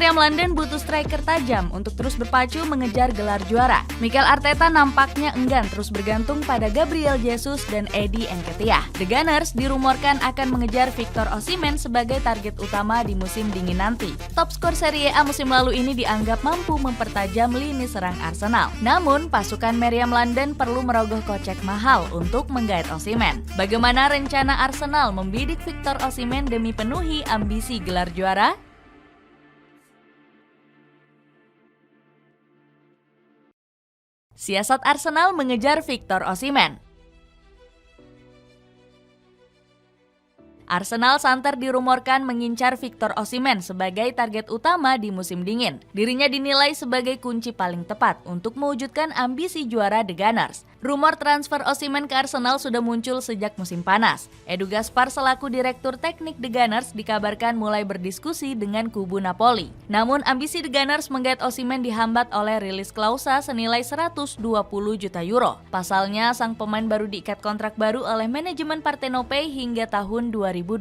Meriam London butuh striker tajam untuk terus berpacu mengejar gelar juara. Mikel Arteta nampaknya enggan terus bergantung pada Gabriel Jesus dan Eddie Nketiah. The Gunners dirumorkan akan mengejar Victor Osimhen sebagai target utama di musim dingin nanti. Top skor Serie A musim lalu ini dianggap mampu mempertajam lini serang Arsenal. Namun, pasukan Meriam London perlu merogoh kocek mahal untuk menggait Osimhen. Bagaimana rencana Arsenal membidik Victor Osimhen demi penuhi ambisi gelar juara? Siasat Arsenal mengejar Victor Osimhen. Arsenal santer dirumorkan mengincar Victor Osimhen sebagai target utama di musim dingin. Dirinya dinilai sebagai kunci paling tepat untuk mewujudkan ambisi juara The Gunners. Rumor transfer Osimhen ke Arsenal sudah muncul sejak musim panas. Edu Gaspar selaku direktur teknik The Gunners dikabarkan mulai berdiskusi dengan kubu Napoli. Namun ambisi The Gunners menggait Osimhen dihambat oleh rilis klausa senilai 120 juta euro. Pasalnya, sang pemain baru diikat kontrak baru oleh manajemen Partenope hingga tahun 2026.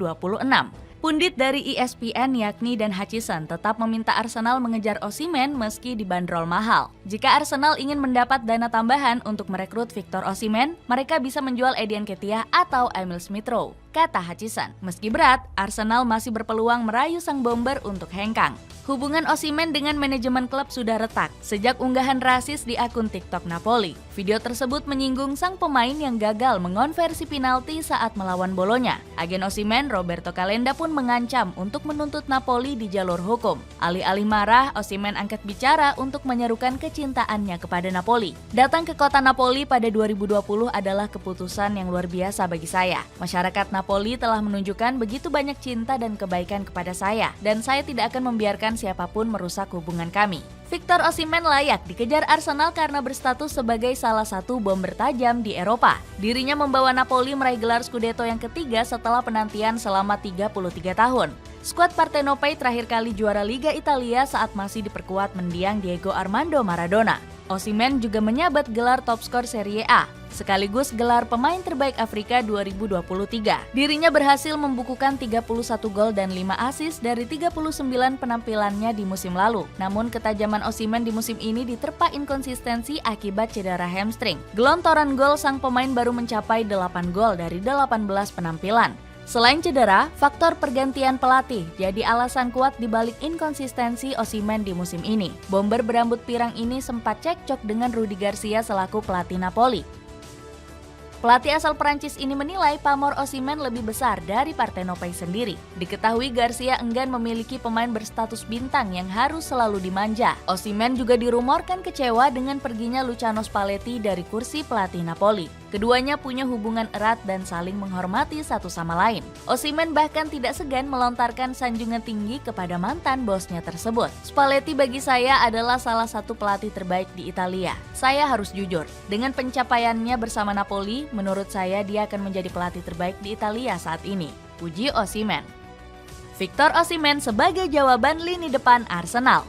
Pundit dari ESPN yakni Dan Hutchison tetap meminta Arsenal mengejar Osimhen meski dibanderol mahal. Jika Arsenal ingin mendapat dana tambahan untuk merekrut Victor Osimhen, mereka bisa menjual Eddie Nketiah atau Emil Smith-Rowe, kata Hutchison. Meski berat, Arsenal masih berpeluang merayu sang bomber untuk hengkang. Hubungan Osimhen dengan manajemen klub sudah retak sejak unggahan rasis di akun TikTok Napoli. Video tersebut menyinggung sang pemain yang gagal mengonversi penalti saat melawan Bolonya. Agen Osimhen, Roberto Calenda pun mengancam untuk menuntut Napoli di jalur hukum. Alih-alih marah, Osimhen angkat bicara untuk menyerukan kecintaannya kepada Napoli. Datang ke kota Napoli pada 2020 adalah keputusan yang luar biasa bagi saya. Masyarakat Napoli telah menunjukkan begitu banyak cinta dan kebaikan kepada saya, dan saya tidak akan membiarkan siapapun merusak hubungan kami. Victor Osimhen layak dikejar Arsenal karena berstatus sebagai salah satu bomber tajam di Eropa. Dirinya membawa Napoli meraih gelar Scudetto yang ketiga setelah penantian selama 33 tahun. Skuad Partenope terakhir kali juara Liga Italia saat masih diperkuat mendiang Diego Armando Maradona. Osimhen juga menyabat gelar top skor Serie A, sekaligus gelar pemain terbaik Afrika 2023. Dirinya berhasil membukukan 31 gol dan 5 assist dari 39 penampilannya di musim lalu. Namun ketajaman Osimhen di musim ini diterpa inkonsistensi akibat cedera hamstring. Gelontoran gol sang pemain baru mencapai 8 gol dari 18 penampilan. Selain cedera, faktor pergantian pelatih jadi alasan kuat dibalik inkonsistensi Osimhen di musim ini. Bomber berambut pirang ini sempat cekcok dengan Rudi Garcia selaku pelatih Napoli. Pelatih asal Prancis ini menilai pamor Osimhen lebih besar dari Partenope sendiri. Diketahui Garcia enggan memiliki pemain berstatus bintang yang harus selalu dimanja. Osimhen juga dirumorkan kecewa dengan perginya Luciano Spalletti dari kursi pelatih Napoli. Keduanya punya hubungan erat dan saling menghormati satu sama lain. Osimhen bahkan tidak segan melontarkan sanjungan tinggi kepada mantan bosnya tersebut. Spalletti bagi saya adalah salah satu pelatih terbaik di Italia. Saya harus jujur, dengan pencapaiannya bersama Napoli, menurut saya dia akan menjadi pelatih terbaik di Italia saat ini, puji Osimhen. Victor Osimhen sebagai jawaban lini depan Arsenal.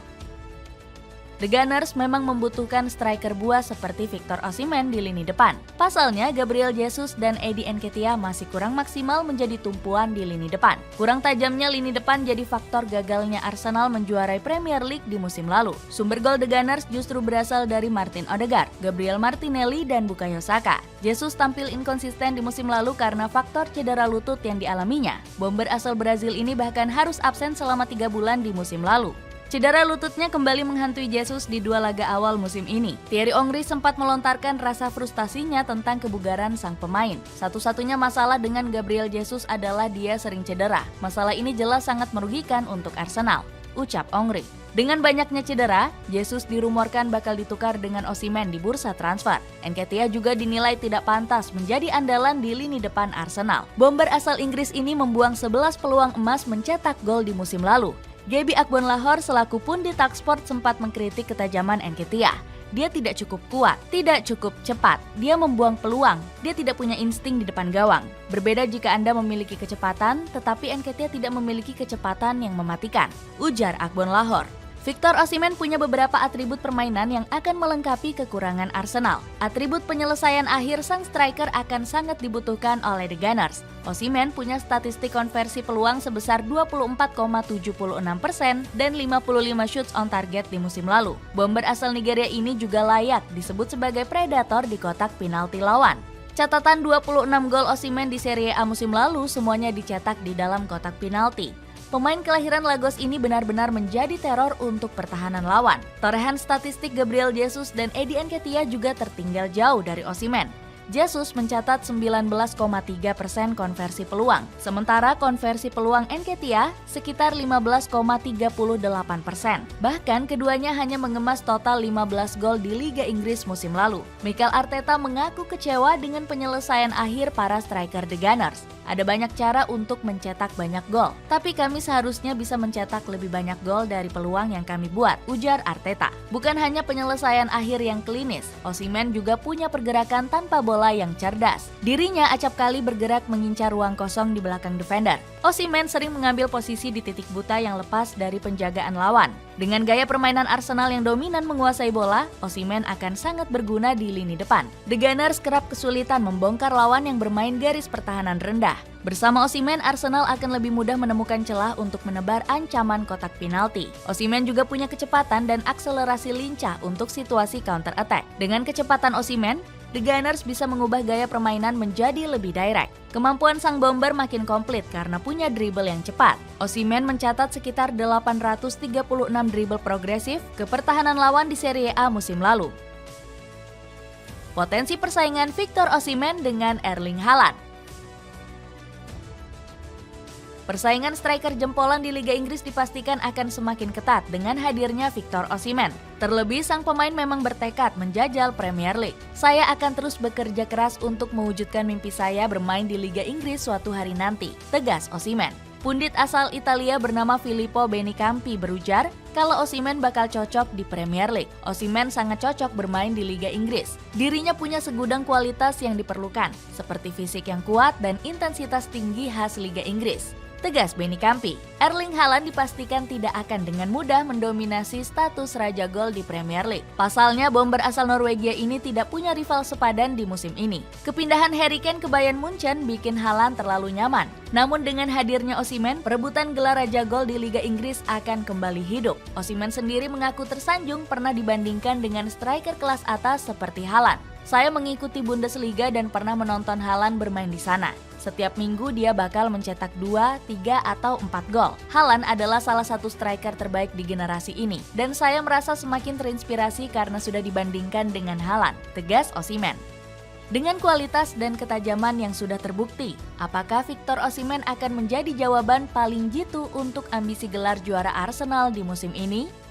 The Gunners memang membutuhkan striker buah seperti Victor Osimhen di lini depan. Pasalnya, Gabriel Jesus dan Eddie Nketiah masih kurang maksimal menjadi tumpuan di lini depan. Kurang tajamnya lini depan jadi faktor gagalnya Arsenal menjuarai Premier League di musim lalu. Sumber gol The Gunners justru berasal dari Martin Odegaard, Gabriel Martinelli, dan Bukayo Saka. Jesus tampil inkonsisten di musim lalu karena faktor cedera lutut yang dialaminya. Bomber asal Brazil ini bahkan harus absen selama 3 bulan di musim lalu. Cedera lututnya kembali menghantui Jesus di 2 laga awal musim ini. Thierry Henry sempat melontarkan rasa frustasinya tentang kebugaran sang pemain. Satu-satunya masalah dengan Gabriel Jesus adalah dia sering cedera. Masalah ini jelas sangat merugikan untuk Arsenal, ucap Henry. Dengan banyaknya cedera, Jesus dirumorkan bakal ditukar dengan Osimhen di bursa transfer. Nketiah juga dinilai tidak pantas menjadi andalan di lini depan Arsenal. Bomber asal Inggris ini membuang 11 peluang emas mencetak gol di musim lalu. Gaby Agbonlahor selaku pundit Talksport sempat mengkritik ketajaman Nketiah. Dia tidak cukup kuat, tidak cukup cepat, dia membuang peluang, dia tidak punya insting di depan gawang. Berbeda jika Anda memiliki kecepatan, tetapi Nketiah tidak memiliki kecepatan yang mematikan, ujar Agbonlahor. Victor Osimhen punya beberapa atribut permainan yang akan melengkapi kekurangan Arsenal. Atribut penyelesaian akhir sang striker akan sangat dibutuhkan oleh The Gunners. Osimhen punya statistik konversi peluang sebesar 24,76% dan 55 shots on target di musim lalu. Bomber asal Nigeria ini juga layak disebut sebagai predator di kotak penalti lawan. Catatan 26 gol Osimhen di Serie A musim lalu semuanya dicetak di dalam kotak penalti. Pemain kelahiran Lagos ini benar-benar menjadi teror untuk pertahanan lawan. Torehan statistik Gabriel Jesus dan Eddie Nketiah juga tertinggal jauh dari Osimhen. Jesus mencatat 19,3% konversi peluang, sementara konversi peluang Nketiah sekitar 15,38%. Bahkan keduanya hanya mengemas total 15 gol di Liga Inggris musim lalu. Mikel Arteta mengaku kecewa dengan penyelesaian akhir para striker The Gunners. Ada banyak cara untuk mencetak banyak gol, tapi kami seharusnya bisa mencetak lebih banyak gol dari peluang yang kami buat, ujar Arteta. Bukan hanya penyelesaian akhir yang klinis, Osimhen juga punya pergerakan tanpa bola yang cerdas. Dirinya acap kali bergerak mengincar ruang kosong di belakang defender. Osimhen sering mengambil posisi di titik buta yang lepas dari penjagaan lawan. Dengan gaya permainan Arsenal yang dominan menguasai bola, Osimhen akan sangat berguna di lini depan. The Gunners kerap kesulitan membongkar lawan yang bermain garis pertahanan rendah. Bersama Osimhen, Arsenal akan lebih mudah menemukan celah untuk menebar ancaman kotak penalti. Osimhen juga punya kecepatan dan akselerasi lincah untuk situasi counter attack. Dengan kecepatan Osimhen, The Gunners bisa mengubah gaya permainan menjadi lebih direct. Kemampuan sang bomber makin komplit karena punya dribble yang cepat. Osimhen mencatat sekitar 836 dribble progresif ke pertahanan lawan di Serie A musim lalu. Potensi persaingan Victor Osimhen dengan Erling Haaland. Persaingan striker jempolan di Liga Inggris dipastikan akan semakin ketat dengan hadirnya Victor Osimhen. Terlebih sang pemain memang bertekad menjajal Premier League. Saya akan terus bekerja keras untuk mewujudkan mimpi saya bermain di Liga Inggris suatu hari nanti, tegas Osimhen. Pundit asal Italia bernama Filippo Benicampi berujar kalau Osimhen bakal cocok di Premier League. Osimhen sangat cocok bermain di Liga Inggris. Dirinya punya segudang kualitas yang diperlukan, seperti fisik yang kuat dan intensitas tinggi khas Liga Inggris, tegas Benicampi. Erling Haaland dipastikan tidak akan dengan mudah mendominasi status raja gol di Premier League. Pasalnya, bomber asal Norwegia ini tidak punya rival sepadan di musim ini. Kepindahan Harry Kane ke Bayern Munchen bikin Haaland terlalu nyaman. Namun dengan hadirnya Osimhen, perebutan gelar raja gol di Liga Inggris akan kembali hidup. Osimhen sendiri mengaku tersanjung pernah dibandingkan dengan striker kelas atas seperti Haaland. Saya mengikuti Bundesliga dan pernah menonton Haaland bermain di sana. Setiap minggu dia bakal mencetak 2, 3, atau 4 gol. Haaland adalah salah satu striker terbaik di generasi ini. Dan saya merasa semakin terinspirasi karena sudah dibandingkan dengan Haaland, tegas Osimhen. Dengan kualitas dan ketajaman yang sudah terbukti, apakah Victor Osimhen akan menjadi jawaban paling jitu untuk ambisi gelar juara Arsenal di musim ini?